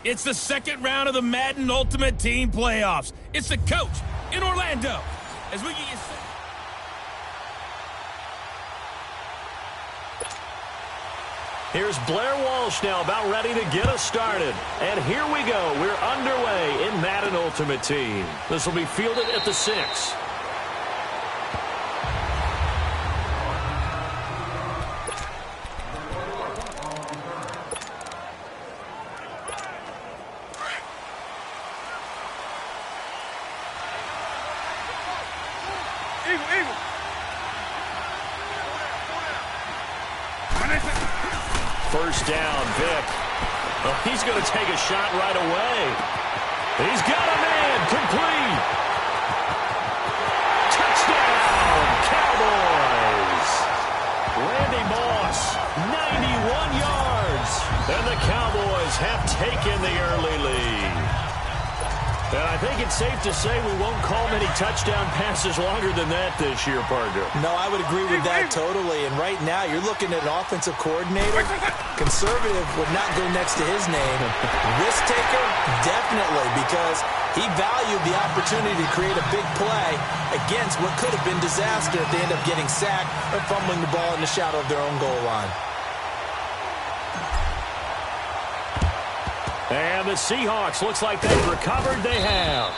It's the second round of the Madden Ultimate Team Playoffs. It's the coach in Orlando. As we get you set. Here's Blair Walsh now about ready to get us started. And here we go. We're underway in Madden Ultimate Team. This will be fielded at the 6. First down, Vick. Oh, he's going to take a shot right away. He's got a man, complete. Touchdown, Cowboys. Randy Moss, 91 yards. And the Cowboys have taken the early lead. And I think it's safe to say we won't call many touchdown passes longer than that this year, partner. No, I would agree with that totally. And right now, you're looking at an offensive coordinator. Conservative would not go next to his name. Risk taker, definitely, because he valued the opportunity to create a big play against what could have been disaster if they end up getting sacked or fumbling the ball in the shadow of their own goal line. And the Seahawks, looks like they've recovered. They have.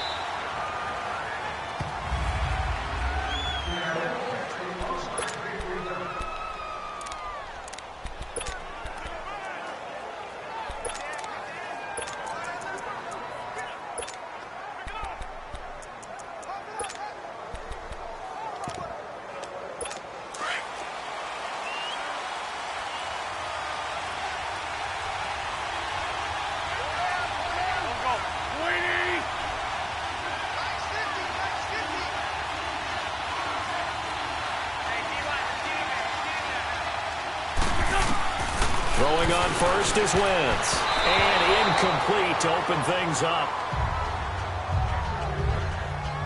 Throwing on first is Wentz. And incomplete to open things up.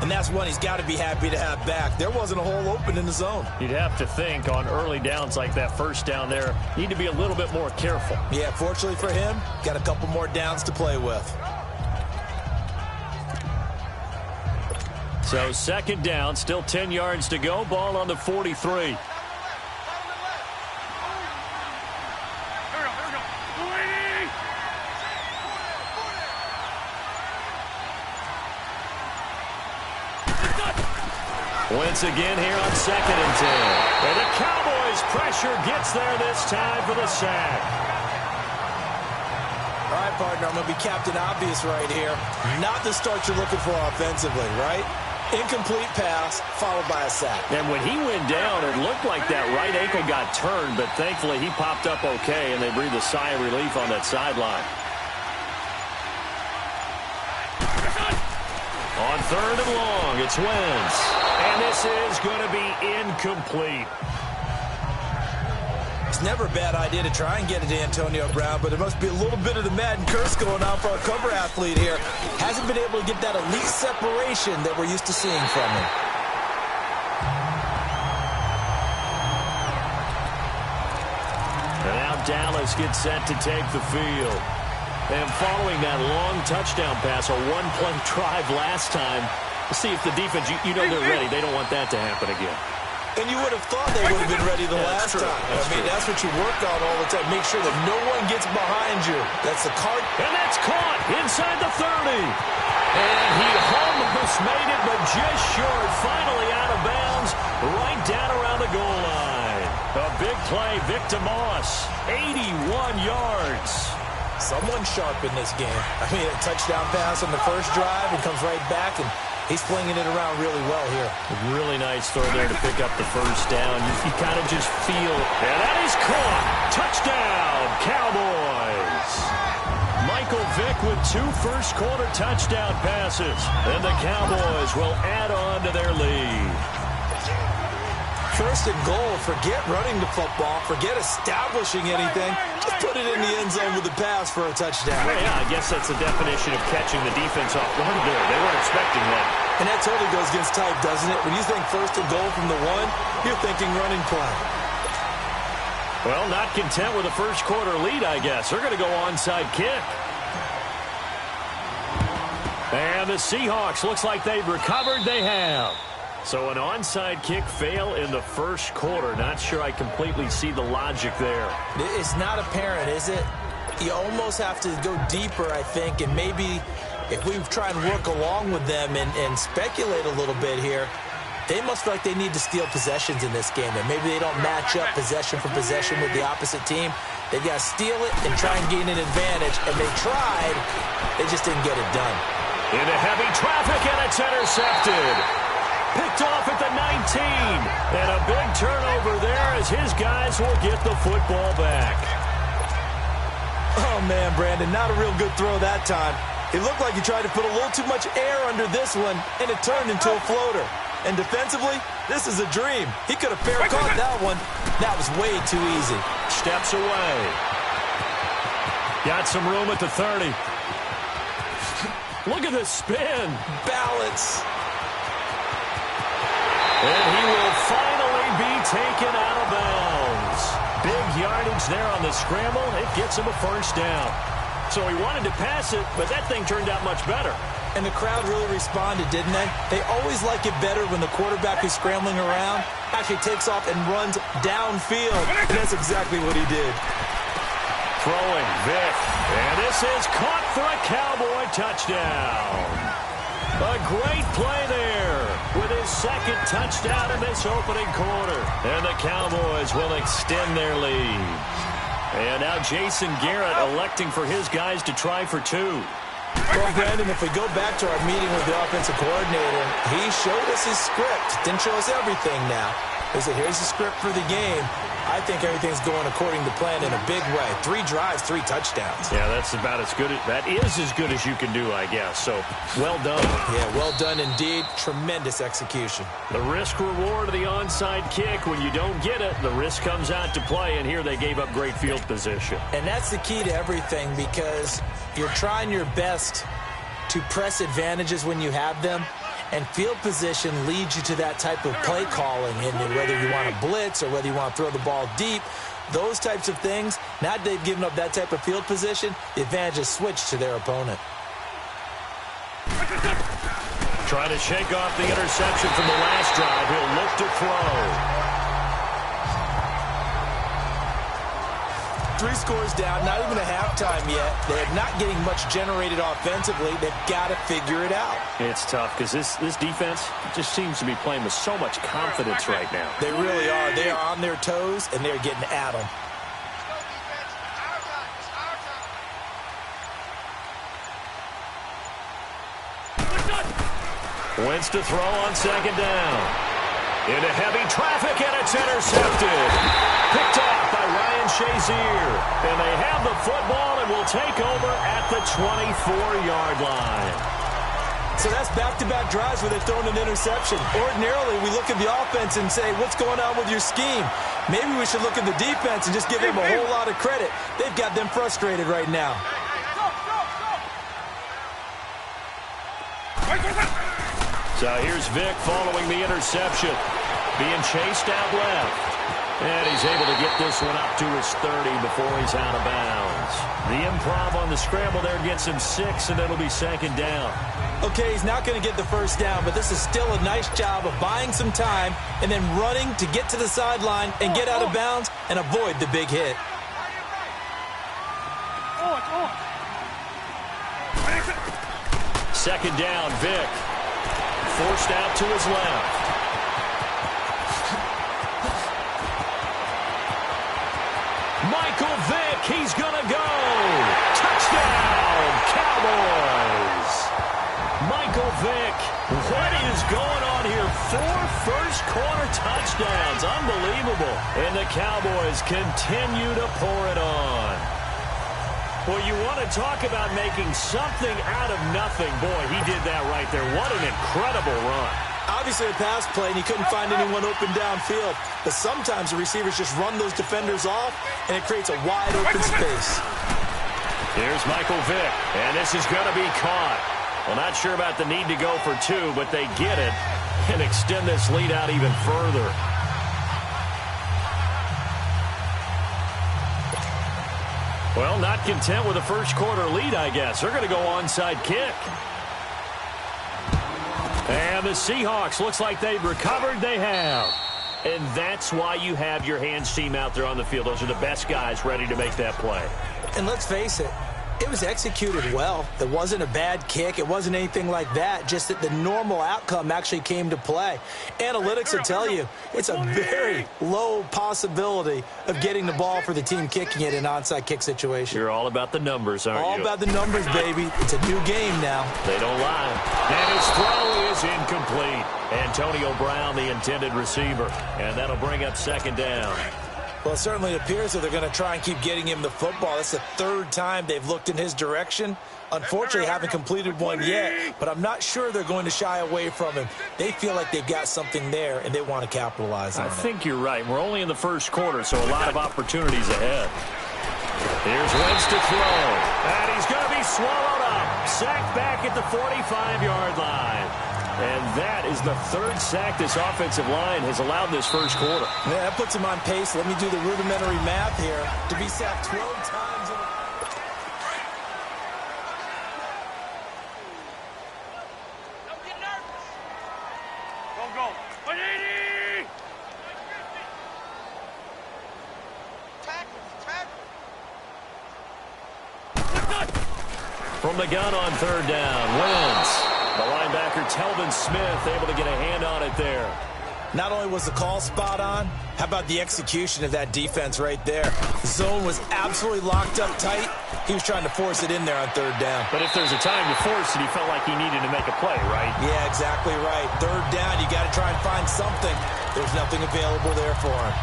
And that's one he's got to be happy to have back. There wasn't a hole open in the zone. You'd have to think on early downs like that first down there, need to be a little bit more careful. Yeah, fortunately for him, got a couple more downs to play with. So second down, still 10 yards to go. Ball on the 43. Wentz again here on 2nd and 10. And the Cowboys pressure gets there this time for the sack. All right, partner, I'm going to be Captain Obvious right here. Not the start you're looking for offensively, right? Incomplete pass followed by a sack. And when he went down, it looked like that right ankle got turned, but thankfully he popped up okay, and they breathed a sigh of relief on that sideline. On 3rd and long, it's Wentz. And this is going to be incomplete. It's never a bad idea to try and get it to Antonio Brown, but there must be a little bit of the Madden curse going on for our cover athlete here. Hasn't been able to get that elite separation that we're used to seeing from him. And now Dallas gets set to take the field. And following that long touchdown pass, a one-play drive last time, to see if the defense, you know they're ready. They don't want that to happen again. And you would have thought they would have been ready the last time. That's what you work on all the time. Make sure that no one gets behind you. That's the card. And that's caught inside the 30. And he almost made it, but just short. Finally out of bounds, right down around the goal line. A big play, Victor Moss, 81 yards. Someone sharp in this game. I mean, a touchdown pass on the first drive and comes right back, and he's flinging it around really well here. Really nice throw there to pick up the first down. You kind of just feel, and that is caught. Touchdown, Cowboys. Michael Vick with 2 first-quarter touchdown passes, and the Cowboys will add on to their lead. First and goal, forget running the football, forget establishing anything. Just put it in the end zone with the pass for a touchdown. Well, yeah, I guess that's the definition of catching the defense off guard there. They weren't expecting that. And that totally goes against type, doesn't it? When you think first and goal from the 1, you're thinking running play. Well, not content with a first-quarter lead, I guess. They're going to go onside kick. And the Seahawks, looks like they've recovered. They have. So an onside kick fail in the first quarter. Not sure I completely see the logic there. It's not apparent, is it? You almost have to go deeper, I think, and maybe if we try and work along with them and speculate a little bit here, they must feel like they need to steal possessions in this game, and maybe they don't match up possession for possession with the opposite team. They've got to steal it and try and gain an advantage, and they tried. They just didn't get it done. Into heavy traffic, and it's intercepted. Picked off at the 19. And a big turnover there as his guys will get the football back. Oh, man, Brandon, not a real good throw that time. It looked like he tried to put a little too much air under this one, and it turned into a floater. And defensively, this is a dream. He could have fair caught that one. That was way too easy. Steps away. Got some room at the 30. Look at the spin. Balance. And he will finally be taken out of bounds. Big yardage there on the scramble. It gets him a first down. So he wanted to pass it, but that thing turned out much better. And the crowd really responded, didn't they? They always like it better when the quarterback who's scrambling around actually takes off and runs downfield. And that's exactly what he did. Throwing, Vick. And this is caught for a Cowboy touchdown. A great play there with his second touchdown in this opening quarter. And the Cowboys will extend their lead. And now Jason Garrett electing for his guys to try for two. Well, Brandon, if we go back to our meeting with the offensive coordinator, he showed us his script. Didn't show us everything now. He said, here's the script for the game. I think everything's going according to plan in a big way. 3 drives, 3 touchdowns. Yeah, that's about as good. That is as good as you can do, I guess. So, well done. Yeah, well done indeed. Tremendous execution. The risk-reward of the onside kick. When you don't get it, the risk comes out to play, and here they gave up great field position. And that's the key to everything, because you're trying your best to press advantages when you have them. And field position leads you to that type of play calling, and whether you want to blitz or whether you want to throw the ball deep, those types of things, now that they've given up that type of field position, the advantage is switched to their opponent. Trying to shake off the interception from the last drive. He'll look to throw. 3 scores down, not even a halftime yet. They're not getting much generated offensively. They've got to figure it out. It's tough because this defense just seems to be playing with so much confidence right now. They really are. They are on their toes, and they're getting at them. Wentz to throw on second down. Into heavy traffic, and it's intercepted. Picked off by Ryan Shazier. And they have the football and will take over at the 24-yard line. So that's back-to-back drives where they've thrown an interception. Ordinarily, we look at the offense and say, what's going on with your scheme? Maybe we should look at the defense and just give them a whole lot of credit. They've got them frustrated right now. So here's Vick following the interception. Being chased out left. And he's able to get this one up to his 30 before he's out of bounds. The improv on the scramble there gets him 6, and it'll be second down. Okay, he's not going to get the first down, but this is still a nice job of buying some time and then running to get to the sideline and get out of bounds and avoid the big hit. Second down, Vick. Forced out to his left. Michael Vick, he's going to go. Touchdown, Cowboys. Michael Vick, what is going on here? 4 first-quarter touchdowns. Unbelievable. And the Cowboys continue to pour it on. Well, you want to talk about making something out of nothing. Boy, he did that right there. What an incredible run. Obviously a pass play, and he couldn't find anyone open downfield. But sometimes the receivers just run those defenders off, and it creates a wide-open space. Here's Michael Vick, and this is going to be caught. Well, not sure about the need to go for 2, but they get it and extend this lead out even further. Well, not content with a first-quarter lead, I guess. They're going to go onside kick. And the Seahawks, looks like they've recovered. They have. And that's why you have your hands team out there on the field. Those are the best guys ready to make that play. And let's face it, it was executed well. It wasn't a bad kick. It wasn't anything like that. Just that the normal outcome actually came to play. Analytics will tell you it's a very low possibility of getting the ball for the team kicking it in an onside kick situation. You're all about the numbers, aren't you? All about the numbers, baby. It's a new game now. They don't lie. And his throw is incomplete. Antonio Brown, the intended receiver. And that'll bring up second down. Well, it certainly appears that they're going to try and keep getting him the football. That's the third time they've looked in his direction. Unfortunately, haven't completed one yet, but I'm not sure they're going to shy away from him. They feel like they've got something there, and they want to capitalize on it. I think you're right. We're only in the first quarter, so a lot of opportunities ahead. Here's Wentz to throw, and he's going to be swallowed up. Sacked back at the 45-yard line. And that is the third sack this offensive line has allowed this first quarter. Yeah, that puts him on pace. Let me do the rudimentary math here. To be sacked 12 times in a... Don't get nervous. Go. 180! Tackle. From the gun on third down, Wentz. The linebacker, Telvin Smith, able to get a hand on it there. Not only was the call spot on, how about the execution of that defense right there? The zone was absolutely locked up tight. He was trying to force it in there on third down. But if there's a time to force it, he felt like he needed to make a play, right? Yeah, exactly right. Third down, you got to try and find something. There's nothing available there for him.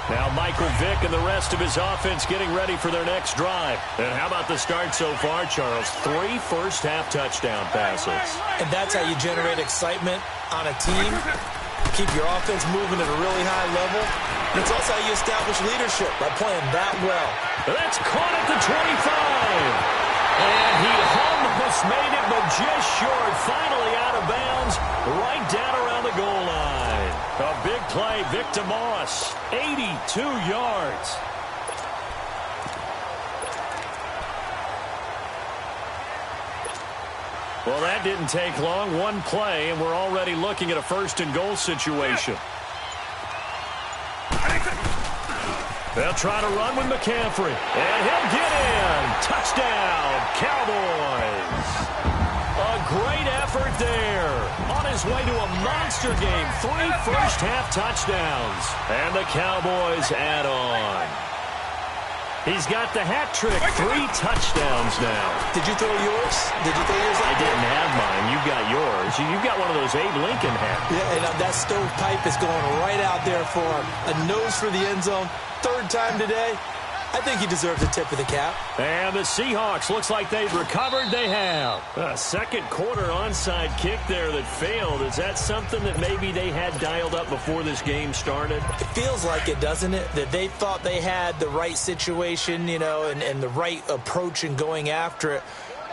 Now Michael Vick and the rest of his offense getting ready for their next drive. And how about the start so far, Charles? 3 first-half touchdown passes. And that's how you generate excitement on a team. Keep your offense moving at a really high level. And it's also how you establish leadership, by playing that well. That's caught at the 25. And he almost made it, but just short. Finally out of bounds, right down around the goal line. A big play, Victor Moss, 82 yards. Well, that didn't take long. One play, and we're already looking at a first-and-goal situation. They'll try to run with McCaffrey, and he'll get in. Touchdown, Cowboys. A great effort there. On his way to a monster game. 3 first-half touchdowns. And the Cowboys add on. He's got the hat trick. 3 touchdowns now. Did you throw yours? I didn't have mine. You got yours. You got one of those Abe Lincoln hats. Yeah, and that stovepipe is going right out there for him. A nose for the end zone. Third time today. I think he deserves a tip of the cap. And the Seahawks, looks like they've recovered. They have. A second quarter onside kick there that failed. Is that something that maybe they had dialed up before this game started? It feels like it, doesn't it? That they thought they had the right situation, you know, and the right approach in going after it.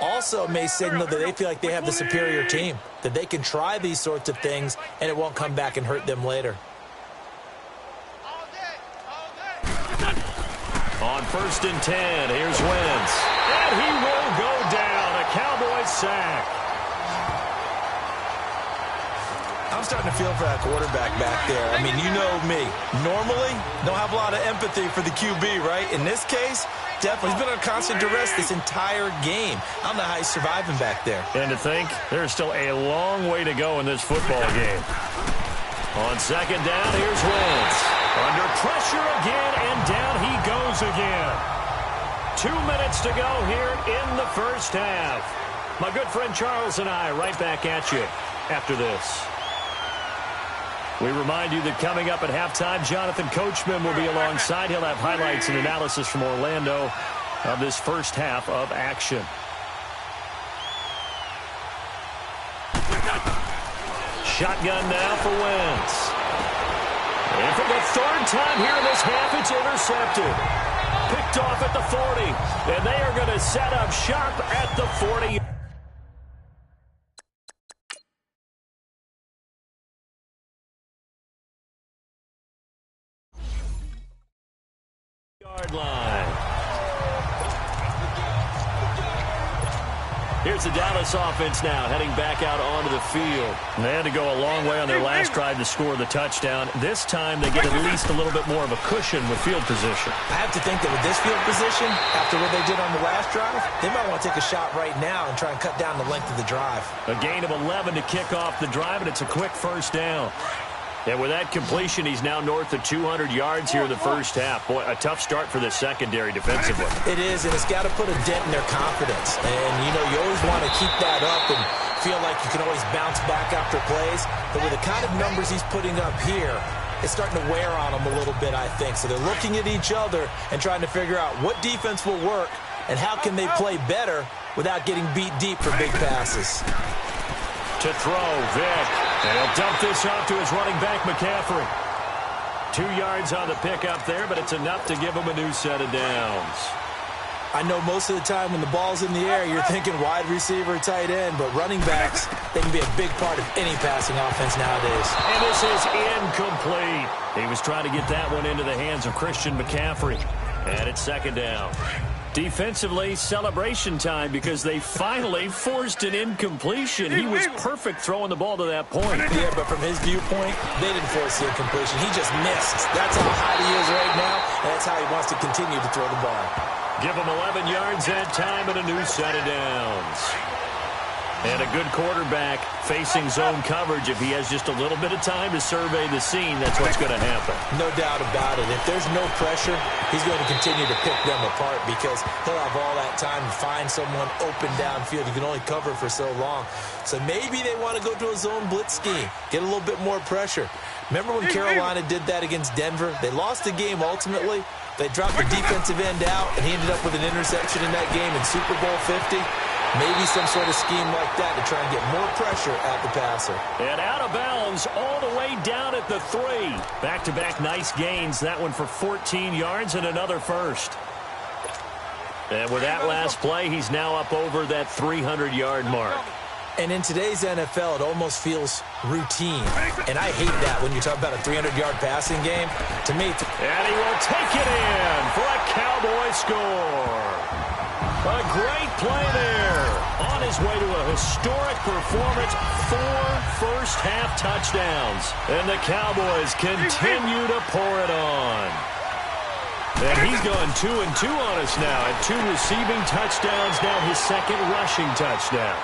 Also, it may signal that they feel like they have the superior team, that they can try these sorts of things, and it won't come back and hurt them later. On 1st and 10, here's Wentz. And he will go down. A Cowboys sack. I'm starting to feel for that quarterback back there. I mean, you know me. Normally, don't have a lot of empathy for the QB, right? In this case, definitely. He's been under constant duress this entire game. I don't know how he's surviving back there. And to think, there's still a long way to go in this football game. On second down, here's Wentz. Under pressure again, and down he goes again. 2 minutes to go here in the first half. My good friend Charles and I right back at you after this. We remind you that coming up at halftime, Jonathan Coachman will be alongside. He'll have highlights and analysis from Orlando of this first half of action. Shotgun now for Wentz. And for the third time here in this half, it's intercepted. Picked off at the 40. And they are going to set up shop at the 40. Yard line. Here's the Dallas offense now heading back out onto the field. They had to go a long way on their last drive to score the touchdown. This time they get at least a little bit more of a cushion with field position. I have to think that with this field position, after what they did on the last drive, they might want to take a shot right now and try and cut down the length of the drive. A gain of 11 to kick off the drive, and it's a quick first down. And with that completion, he's now north of 200 yards here in the first half. Boy, a tough start for the secondary defensively. It is, and it's got to put a dent in their confidence. And, you know, you always want to keep that up and feel like you can always bounce back after plays. But with the kind of numbers he's putting up here, it's starting to wear on them a little bit, I think. So they're looking at each other and trying to figure out what defense will work and how can they play better without getting beat deep for big passes. To throw, Vick. And he'll dump this off to his running back, McCaffrey. 2 yards on the pickup there, but it's enough to give him a new set of downs. I know most of the time when the ball's in the air, you're thinking wide receiver, tight end, but running backs, they can be a big part of any passing offense nowadays. And this is incomplete. He was trying to get that one into the hands of Christian McCaffrey. And it's second down. Defensively, celebration time because they finally forced an incompletion. He was perfect throwing the ball to that point. Yeah, but from his viewpoint, they didn't force the incompletion. He just missed. That's how hot he is right now, and that's how he wants to continue to throw the ball. Give him 11 yards that time and a new set of downs. And a good quarterback facing zone coverage. If he has just a little bit of time to survey the scene, that's what's going to happen. No doubt about it. If there's no pressure, he's going to continue to pick them apart because he'll have all that time to find someone open downfield. You can only cover for so long. So maybe they want to go to a zone blitz scheme, get a little bit more pressure. Remember when Carolina did that against Denver? They lost the game ultimately. They dropped the defensive end out, and he ended up with an interception in that game in Super Bowl 50. Maybe some sort of scheme like that to try and get more pressure at the passer. And out of bounds all the way down at the 3. Back-to-back nice gains. That one for 14 yards and another first. And with that last play, he's now up over that 300-yard mark. And in today's NFL, it almost feels routine. And I hate that when you talk about a 300-yard passing game. To me, and he will take it in for a Cowboy score. A great play there. On his way to a historic performance, 4 first-half touchdowns. And the Cowboys continue to pour it on. And he's gone 2-2 on us now at 2 receiving touchdowns, now his second rushing touchdown.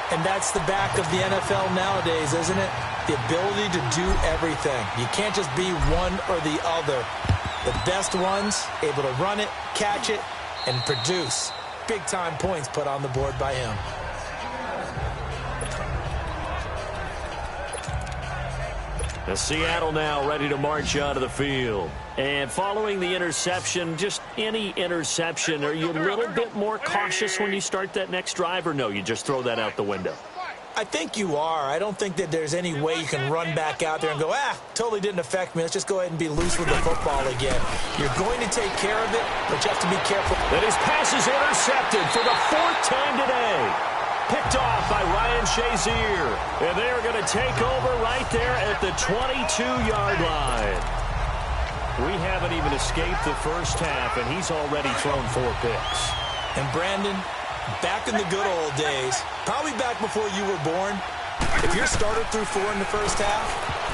And that's the back of the NFL nowadays, isn't it? The ability to do everything. You can't just be one or the other. The best ones, able to run it, catch it, and produce. Big-time points put on the board by him. The Seattle now ready to march out of the field. And following the interception, just any interception, are you a little bit more cautious when you start that next drive, or no, you just throw that out the window? I think you are. I don't think that there's any way you can run back out there and go, totally didn't affect me. Let's just go ahead and be loose with the football again. You're going to take care of it, but you have to be careful. And his pass is intercepted for the 4th time today. Picked off by Ryan Shazier. And they are going to take over right there at the 22-yard line. We haven't even escaped the first half, and he's already thrown 4 picks. And Brandon, back in the good old days, probably back before you were born, if your starter threw 4 in the first half,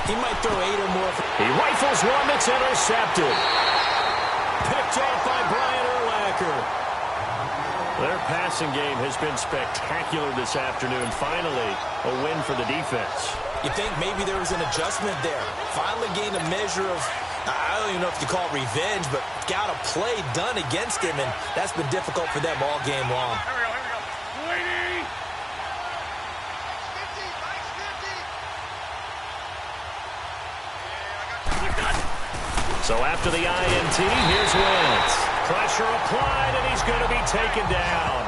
he might throw 8 or more. He rifles one that's intercepted. Picked off by Brian Urlacher. Their passing game has been spectacular this afternoon. Finally, a win for the defense. You think maybe there was an adjustment there. Finally gained a measure of, I don't even know if you call it revenge, but got a play done against him, and that's been difficult for them all game long. Here we go. So after the INT, here's Wentz. Pressure applied, and he's going to be taken down.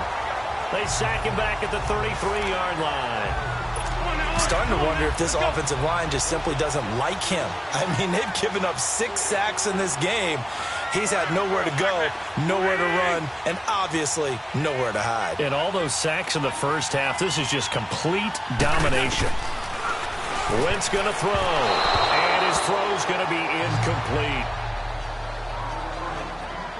They sack him back at the 33-yard line. I'm starting to wonder if this offensive line just simply doesn't like him. I mean, they've given up 6 sacks in this game. He's had nowhere to go, nowhere to run, and obviously nowhere to hide. And all those sacks in the first half, this is just complete domination. Wentz going to throw, and his throw's going to be incomplete.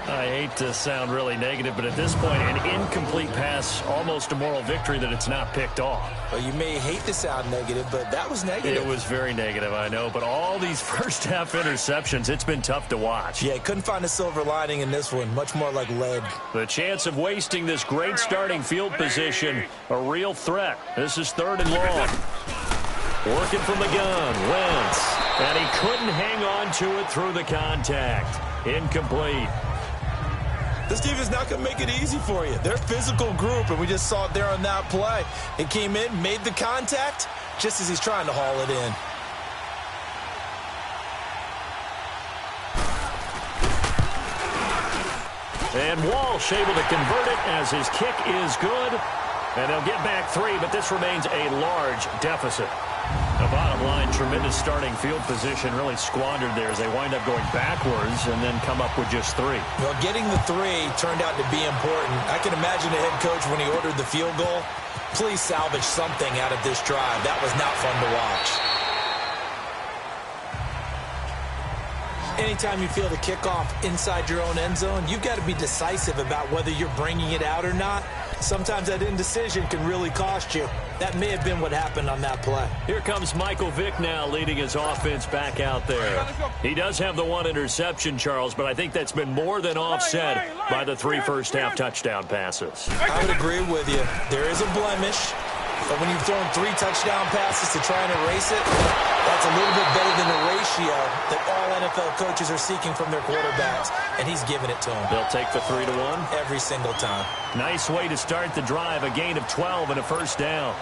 I hate to sound really negative, but at this point, an incomplete pass, almost a moral victory that it's not picked off. Well, you may hate to sound negative, but that was negative. It was very negative, I know, but all these first-half interceptions, it's been tough to watch. Yeah, couldn't find a silver lining in this one, much more like lead. The chance of wasting this great starting field position, a real threat. This is 3rd and long. Working from the gun, Wentz, and he couldn't hang on to it through the contact. Incomplete. This defense not going to make it easy for you. They're a physical group, and we just saw it there on that play. It came in, made the contact, just as he's trying to haul it in. And Walsh able to convert it as his kick is good. And they'll get back 3, but this remains a large deficit. The bottom line, tremendous starting field position, really squandered there as they wind up going backwards and then come up with just 3. Well, getting the 3 turned out to be important. I can imagine the head coach when he ordered the field goal. Please salvage something out of this drive. That was not fun to watch. Anytime you feel the kickoff inside your own end zone, you've got to be decisive about whether you're bringing it out or not. Sometimes that indecision can really cost you. That may have been what happened on that play. Here comes Michael Vick now leading his offense back out there. He does have the 1 interception, Charles, but I think that's been more than offset by the 3 first-half touchdown passes. I would agree with you. There is a blemish, but when you've thrown 3 touchdown passes to try and erase it, that's a little bit better than the ratio that all NFL coaches are seeking from their quarterbacks, and he's giving it to them. They'll take the 3-1 every single time. Nice way to start the drive, a gain of 12 and a first down.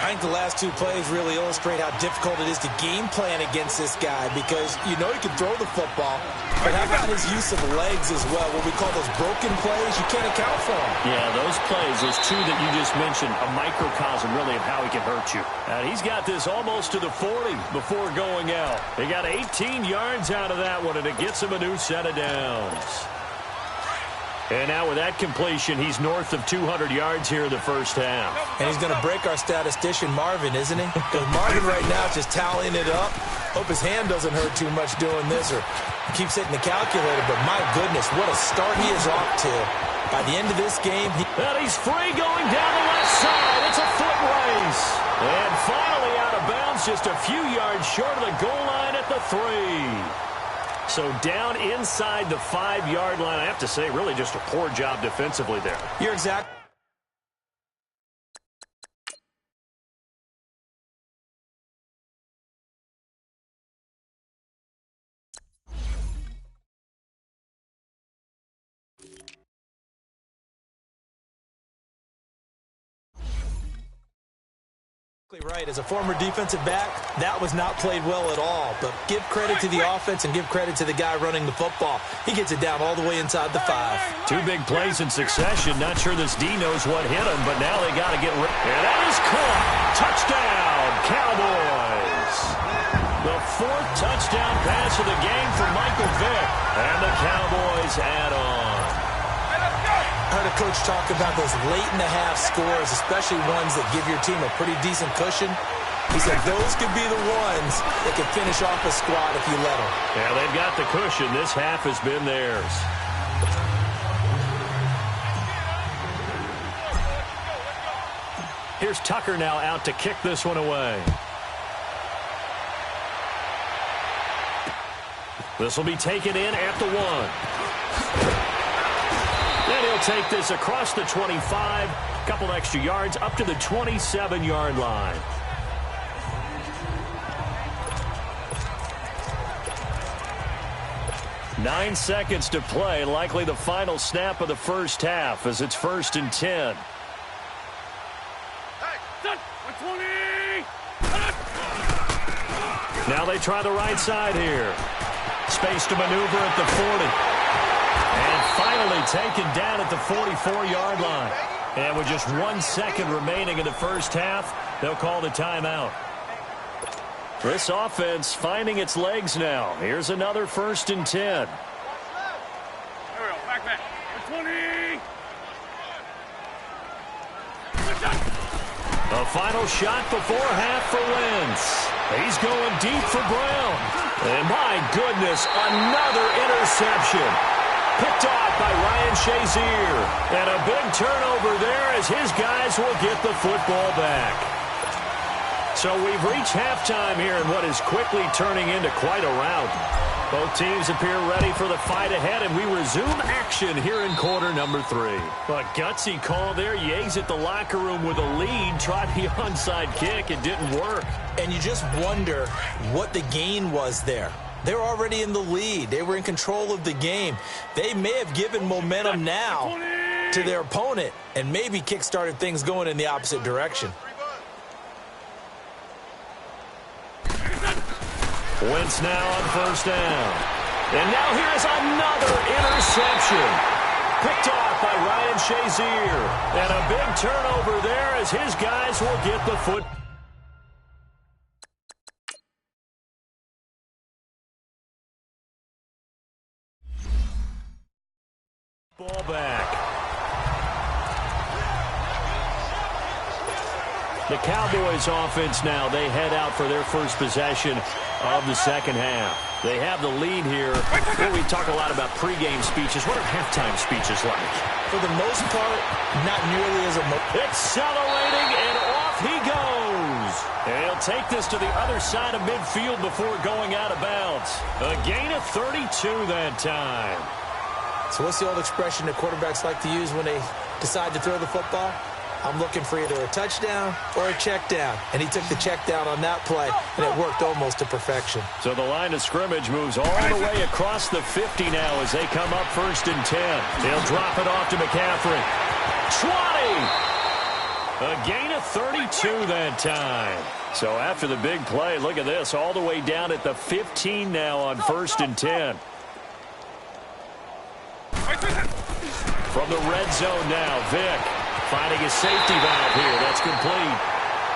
I think the last 2 plays really illustrate how difficult it is to game plan against this guy because you know he can throw the football, but how about his use of legs as well? What we call those broken plays, you can't account for them. Yeah, those plays, those 2 that you just mentioned, a microcosm really of how he can hurt you. And he's got this almost to the 40 before going out. He got 18 yards out of that one, and it gets him a new set of downs. And now with that completion, he's north of 200 yards here in the first half. And he's going to break our statistician, Marvin, isn't he? Because Marvin right now is just tallying it up. Hope his hand doesn't hurt too much doing this or keeps hitting the calculator. But my goodness, what a start he is off to. By the end of this game, and he's free going down the left side. It's a foot race. And finally out of bounds, just a few yards short of the goal line at the 3. So down inside the 5-yard line. I have to say, really just a poor job defensively there. You're exactly right. As a former defensive back, that was not played well at all. But give credit to the offense and give credit to the guy running the football. He gets it down all the way inside the 5. 2 big plays in succession. Not sure this D knows what hit him, but now they got to get rid. And that is caught. Touchdown, Cowboys. The 4th touchdown pass of the game for Michael Vick. And the Cowboys add on. I heard a coach talk about those late-in-the-half scores, especially ones that give your team a pretty decent cushion. He said those could be the ones that could finish off a squad if you let them. Yeah, they've got the cushion. This half has been theirs. Here's Tucker now out to kick this one away. This will be taken in at the 1. And he'll take this across the 25, a couple extra yards up to the 27-yard line. Nine seconds to play, likely the final snap of the first half as it's 1st and 10. Now they try the right side here. Space to maneuver at the 40. And finally taken down at the 44-yard line. And with just 1 second remaining in the first half, they'll call the timeout. This offense finding its legs now. Here's another 1st and 10. There we go. Back. 20. A final shot before half for Wentz. He's going deep for Brown. And my goodness, another interception. Picked off by Ryan Shazier. And a big turnover there as his guys will get the football back. So we've reached halftime here in what is quickly turning into quite a rout. Both teams appear ready for the fight ahead, and we resume action here in quarter number 3. A gutsy call there. You exit the locker room with a lead. Tried the onside kick. It didn't work. And you just wonder what the gain was there. They're already in the lead. They were in control of the game. They may have given momentum now to their opponent and maybe kick-started things going in the opposite direction. Wentz now on first down. And now here's another interception. Picked off by Ryan Shazier. And a big turnover there as his guys will get the football back. The Cowboys offense now, they head out for their first possession of the second half. They have the lead here. Well, we talk a lot about pregame speeches. What are halftime speeches like? For the most part, not nearly as emotional. Accelerating, and off he goes. And he'll take this to the other side of midfield before going out of bounds. A gain of 32 that time. So what's the old expression that quarterbacks like to use when they decide to throw the football? I'm looking for either a touchdown or a check down. And he took the check down on that play, and it worked almost to perfection. So the line of scrimmage moves all the way across the 50 now as they come up 1st and 10. They'll drop it off to McCaffrey. 20! A gain of 32 that time. So after the big play, look at this, all the way down at the 15 now on 1st and 10. From the red zone now, Vick finding a safety valve here. That's complete.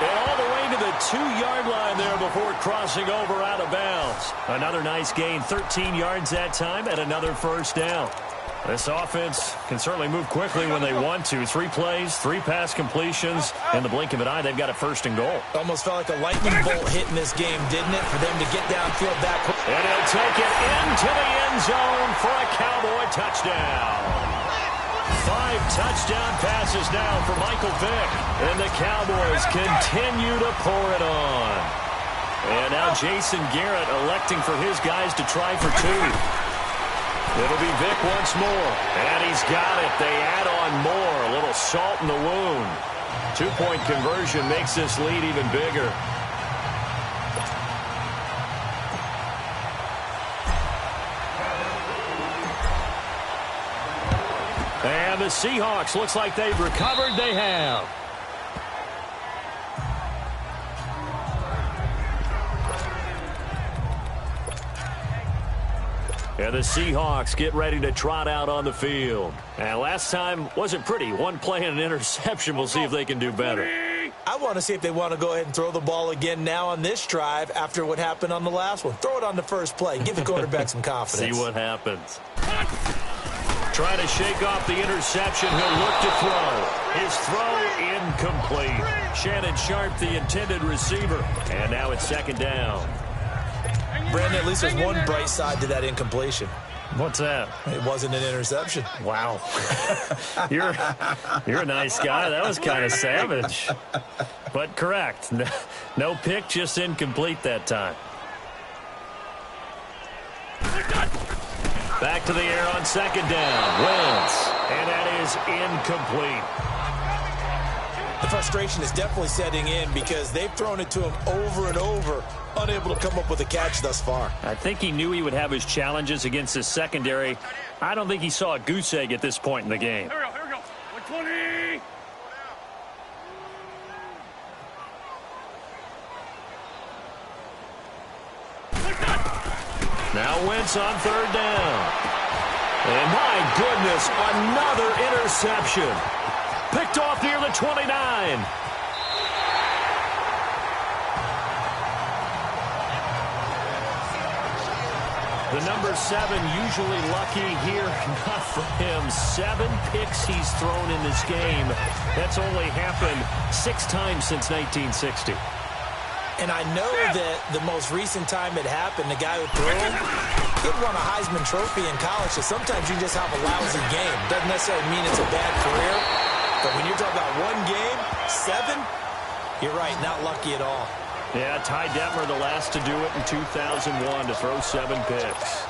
And all the way to the 2-yard line there before crossing over out of bounds. Another nice gain, 13 yards that time, and another first down. This offense can certainly move quickly when they want to. 3 plays, 3 pass completions. In the blink of an eye, they've got a 1st and goal. Almost felt like a lightning bolt hit in this game, didn't it, for them to get downfield that quick. And he'll take it into the end zone for a Cowboy touchdown. 5 touchdown passes now for Michael Vick. And the Cowboys continue to pour it on. And now Jason Garrett electing for his guys to try for 2. It'll be Vick once more. And he's got it. They add on more. A little salt in the wound. 2-point conversion makes this lead even bigger. And the Seahawks, looks like they've recovered. They have. And the Seahawks get ready to trot out on the field. And last time wasn't pretty. 1 play and an interception. We'll see if they can do better. I want to see if they want to go ahead and throw the ball again now on this drive after what happened on the last one. Throw it on the first play. Give the quarterback some confidence. See what happens. Trying to shake off the interception. He'll look to throw. His throw incomplete. Shannon Sharp, the intended receiver. And now it's 2nd down. Brandon, at least there's one bright side to that incompletion. What's that? It wasn't an interception. Wow. You're a nice guy. That was kind of savage. But correct. No pick, just incomplete that time. Back to the air on 2nd down. Wentz. And that is incomplete. The frustration is definitely setting in because they've thrown it to him over and over, unable to come up with a catch thus far. I think he knew he would have his challenges against his secondary. I don't think he saw a goose egg at this point in the game. Here we go. 120. Now Wentz on 3rd down. And my goodness, another interception. Picked off near the 29. The number 7 usually lucky here. Not for him. 7 picks he's thrown in this game. That's only happened 6 times since 1960. And I know that the most recent time it happened, the guy who threw him He had won a Heisman Trophy in college, so sometimes you just have a lousy game. Doesn't necessarily mean it's a bad career, but when you're talking about one game, 7, you're right, not lucky at all. Yeah, Ty Detmer, the last to do it in 2001, to throw 7 picks.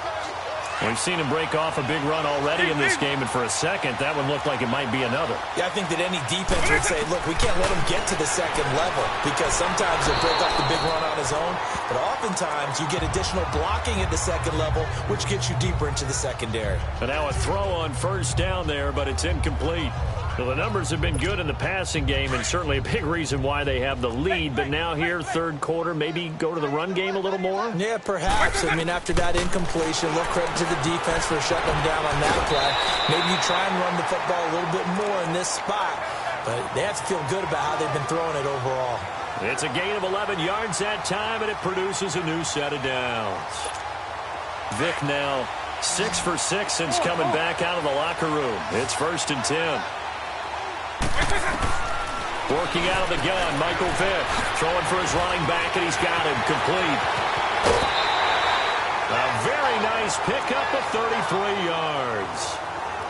We've seen him break off a big run already in this game, and for a second, that one looked like it might be another. Yeah, I think that any defense would say, look, we can't let him get to the second level, because sometimes he'll break off the big run on his own, but oftentimes you get additional blocking at the second level, which gets you deeper into the secondary. And now a throw on first down there, but it's incomplete. Well, the numbers have been good in the passing game, and certainly a big reason why they have the lead. But now here, third quarter, maybe go to the run game a little more? Yeah, perhaps. I mean, after that incompletion, a little credit to the defense for shutting them down on that play. Maybe you try and run the football a little bit more in this spot. But they have to feel good about how they've been throwing it overall. It's a gain of 11 yards that time, and it produces a new set of downs. Vic now 6 for 6 since coming back out of the locker room. It's 1st and 10. Working out of the gun, Michael Vick. Throwing for his running back, and he's got him complete. A very nice pickup of 33 yards.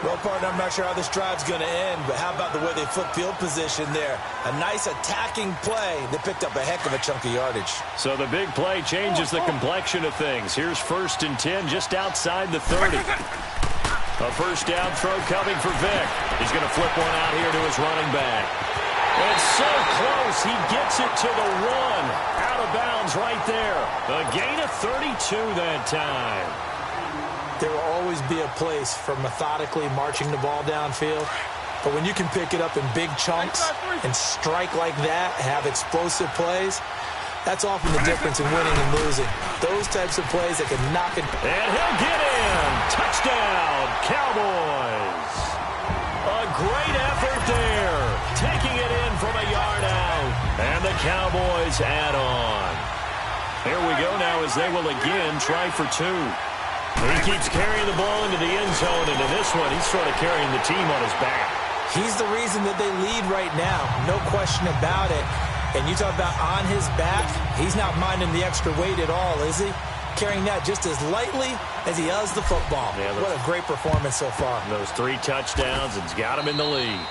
Well, partner, I'm not sure how this drive's going to end, but how about the way they flip field position there? A nice attacking play. They picked up a heck of a chunk of yardage. So the big play changes the complexion of things. Here's 1st and 10 just outside the 30. A first down throw coming for Vick. He's going to flip one out here to his running back. It's so close. He gets it to the 1. Out of bounds right there. A gain of 32 that time. There will always be a place for methodically marching the ball downfield. But when you can pick it up in big chunks and strike like that, have explosive plays, that's often the difference in winning and losing. Those types of plays that can knock it. And he'll get in. Touchdown, Cowboys. A great effort there. Taking it in from a yard out. And the Cowboys add on. Here we go now as they will again try for 2. He keeps carrying the ball into the end zone, and in this one, he's sort of carrying the team on his back. He's the reason that they lead right now. No question about it. And you talk about on his back, he's not minding the extra weight at all, is he? Carrying that just as lightly as he does the football. Yeah, what a great performance so far. Those 3 touchdowns, it's got him in the lead.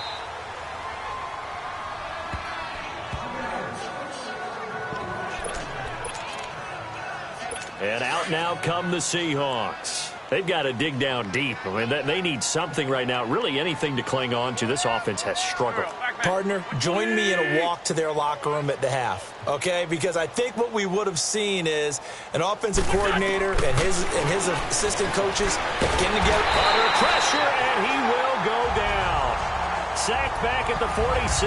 And out now come the Seahawks. They've got to dig down deep. I mean, they need something right now, really anything to cling on to. This offense has struggled. Partner, join me in a walk to their locker room at the half, okay? Because I think what we would have seen is an offensive coordinator and his assistant coaches getting together. Under pressure, and he will go down. Sacked back at the 46.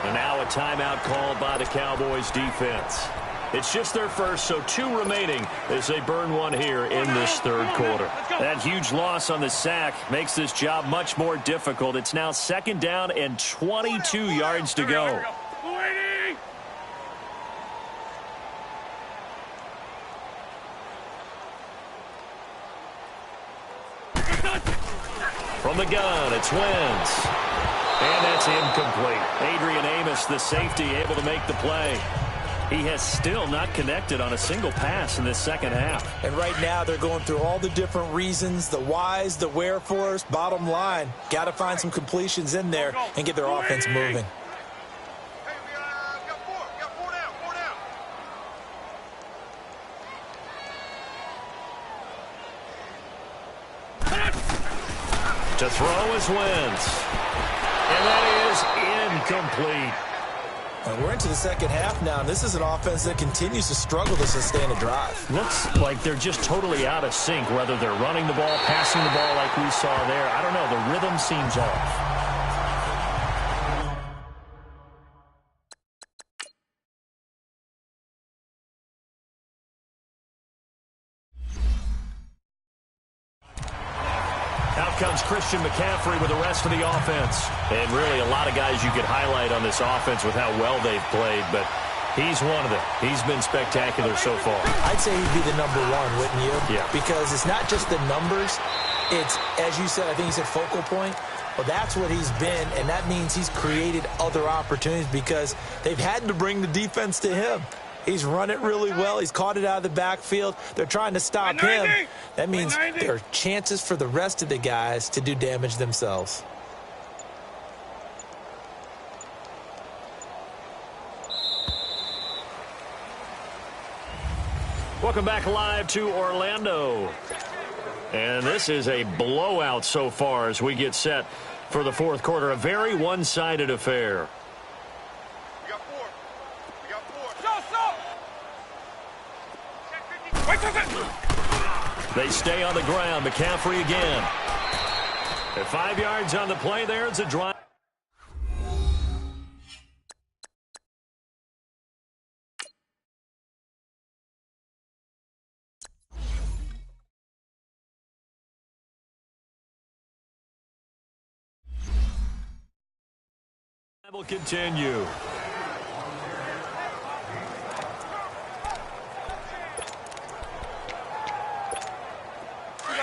And now a timeout called by the Cowboys defense. It's just their first, so 2 remaining as they burn one here in this third quarter. That huge loss on the sack makes this job much more difficult. It's now 2nd down and 22 yards to go. From the gun, it's Wentz. And that's incomplete. Adrian Amos, the safety, able to make the play. He has still not connected on a single pass in this second half. And right now they're going through all the different reasons, the whys, the wherefores. Bottom line, got to find some completions in there and get their offense moving. To throw is Wentz. And that is incomplete. And we're into the second half now, and this is an offense that continues to struggle to sustain a drive. Looks like they're just totally out of sync, whether they're running the ball, passing the ball like we saw there. I don't know. The rhythm seems off. Out comes Christian McCaffrey with the rest of the offense. And really a lot of guys you could highlight on this offense with how well they've played, but he's one of them. He's been spectacular so far. I'd say he'd be the number 1, wouldn't you? Yeah. Because it's not just the numbers. It's, as you said, I think you said focal point. Well, that's what he's been, and that means he's created other opportunities because they've had to bring the defense to him. He's run it really well. He's caught it out of the backfield. They're trying to stop him. That means there are chances for the rest of the guys to do damage themselves. Welcome back live to Orlando. And this is a blowout so far as we get set for the fourth quarter. A very one-sided affair. They stay on the ground. McCaffrey again. At 5 yards on the play there. It's a drive. Will continue.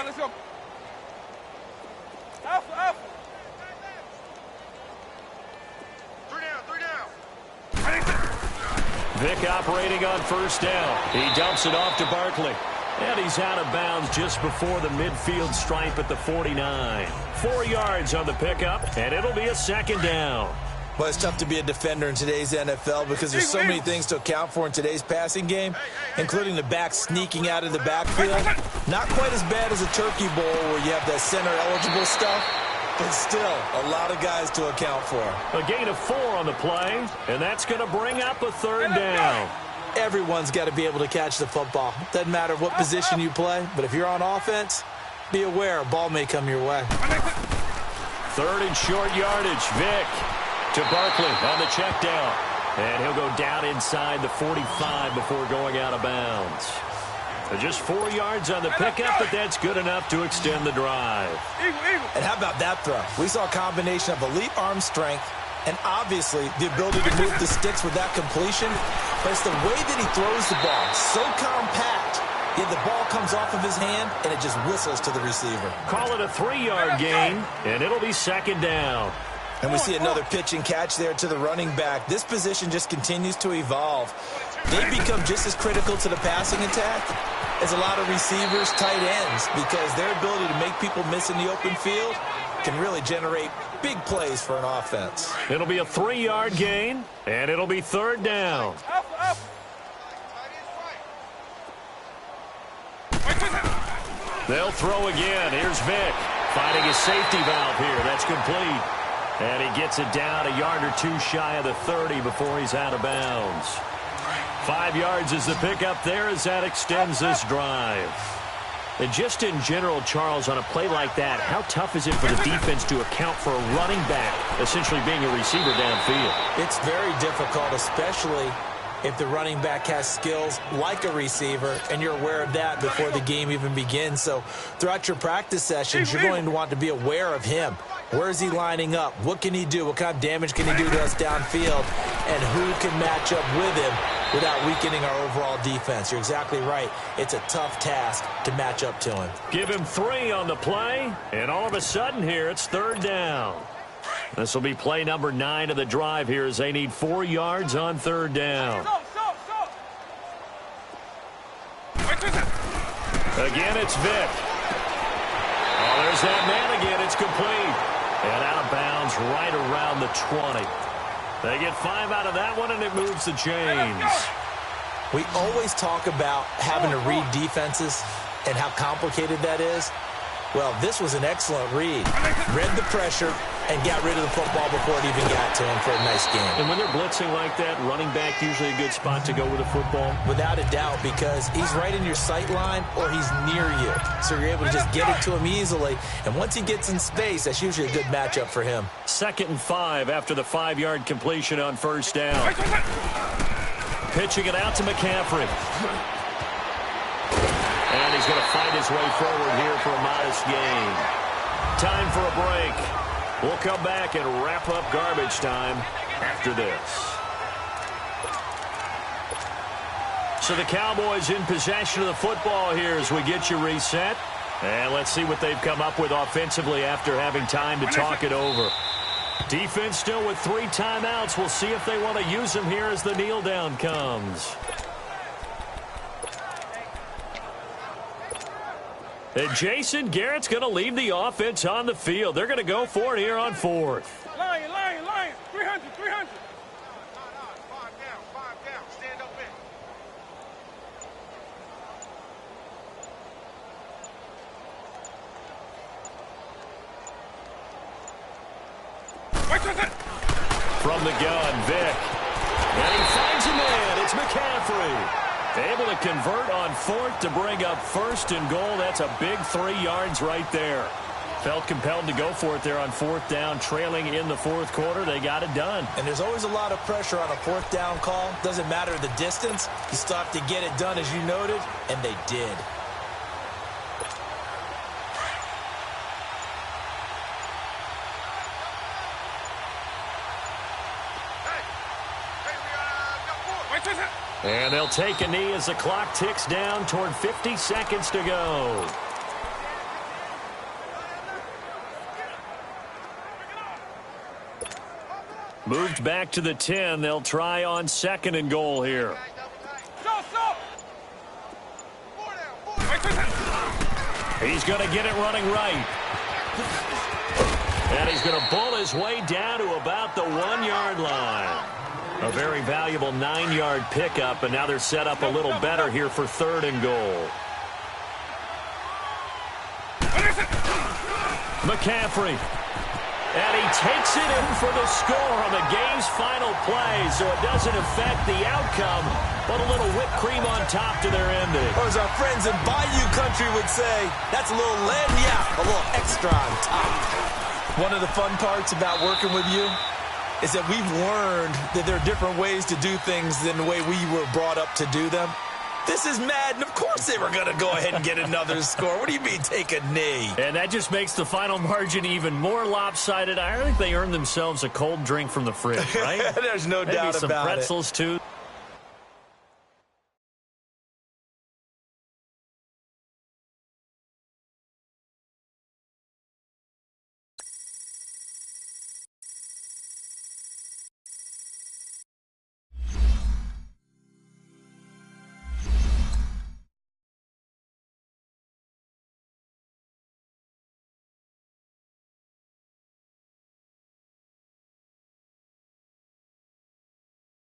Let's go. Three down. Vick operating on first down. He dumps it off to Barkley. And he's out of bounds just before the midfield stripe at the 49. 4 yards on the pickup, and it'll be a second down. Well, it's tough to be a defender in today's NFL because there's so many things to account for in today's passing game, including the back sneaking out of the backfield. Not quite as bad as a turkey bowl where you have that center-eligible stuff, but still a lot of guys to account for. A gain of 4 on the play, and that's going to bring up a third down. Everyone's got to be able to catch the football. Doesn't matter what position you play, but if you're on offense, be aware a ball may come your way. Third and short yardage. Vick to Barkley on the check down. And he'll go down inside the 45 before going out of bounds. So just 4 yards on the pickup, but that's good enough to extend the drive. And how about that throw? We saw a combination of elite arm strength and obviously the ability to move the sticks with that completion. But it's the way that he throws the ball. So compact, yet the ball comes off of his hand and it just whistles to the receiver. Call it a 3-yard gain, and it'll be second down. And we see another pitch and catch there to the running back. This position just continues to evolve. They become just as critical to the passing attack as a lot of receivers, tight ends, because their ability to make people miss in the open field can really generate big plays for an offense. It'll be a 3-yard gain, and it'll be third down. They'll throw again. Here's Vick finding his safety valve here. That's complete. And he gets it down a yard or two shy of the 30 before he's out of bounds. 5 yards is the pickup there as that extends this drive. And just in general, Charles, on a play like that, how tough is it for the defense to account for a running back essentially being a receiver downfield? It's very difficult, especially if the running back has skills like a receiver, and you're aware of that before the game even begins. So throughout your practice sessions, you're going to want to be aware of him. Where is he lining up? What can he do? What kind of damage can he do to us downfield? And who can match up with him without weakening our overall defense? You're exactly right. It's a tough task to match up to him. Give him 3 on the play, and all of a sudden here it's third down. This will be play number 9 of the drive here as they need 4 yards on third down. Again, it's Vick. Oh, there's that man again. It's complete. And out of bounds right around the 20. They get 5 out of that one, and it moves the chains. We always talk about having to read defenses and how complicated that is. Well, this was an excellent read. Read the pressure and got rid of the football before it even got to him for a nice game. And when they're blitzing like that, running back usually a good spot to go with the football? Without a doubt, because he's right in your sight line or he's near you. So you're able to just get it to him easily. And once he gets in space, that's usually a good matchup for him. 2nd and 5 after the 5-yard completion on first down. Pitching it out to McCaffrey. And he's going to fight his way forward here for a modest gain. Time for a break. We'll come back and wrap up garbage time after this. So the Cowboys in possession of the football here as we get you reset. And let's see what they've come up with offensively after having time to talk it over. Defense still with 3 timeouts. We'll see if they want to use them here as the kneel down comes. And Jason Garrett's going to leave the offense on the field. They're going to go for it here on fourth. Lion, 300. 5 down, stand up in. From the gun, Vick. And he finds a man. It's McCaffrey. Able to convert on fourth to bring up first and goal. That's a big 3 yards right there. Felt compelled to go for it there on fourth down, trailing in the fourth quarter. They got it done. And there's always a lot of pressure on a fourth down call. Doesn't matter the distance. You still have to get it done, as you noted, and they did. And they'll take a knee as the clock ticks down toward 50 seconds to go. Moved back to the 10. They'll try on second and goal here. He's going to get it running right. And he's going to bull his way down to about the 1 yard line. A very valuable 9-yard pickup, and now they're set up a little better here for third and goal. McCaffrey. And he takes it in for the score on the game's final play, so it doesn't affect the outcome, but a little whipped cream on top to their ending. Or as our friends in Bayou Country would say, that's a little lagniappe, a little extra on top. One of the fun parts about working with you is that we've learned that there are different ways to do things than the way we were brought up to do them. This is Madden. Of course they were going to go ahead and get another score. What do you mean take a knee? And that just makes the final margin even more lopsided. I think they earned themselves a cold drink from the fridge, right? There's no doubt about it. Maybe some pretzels, too.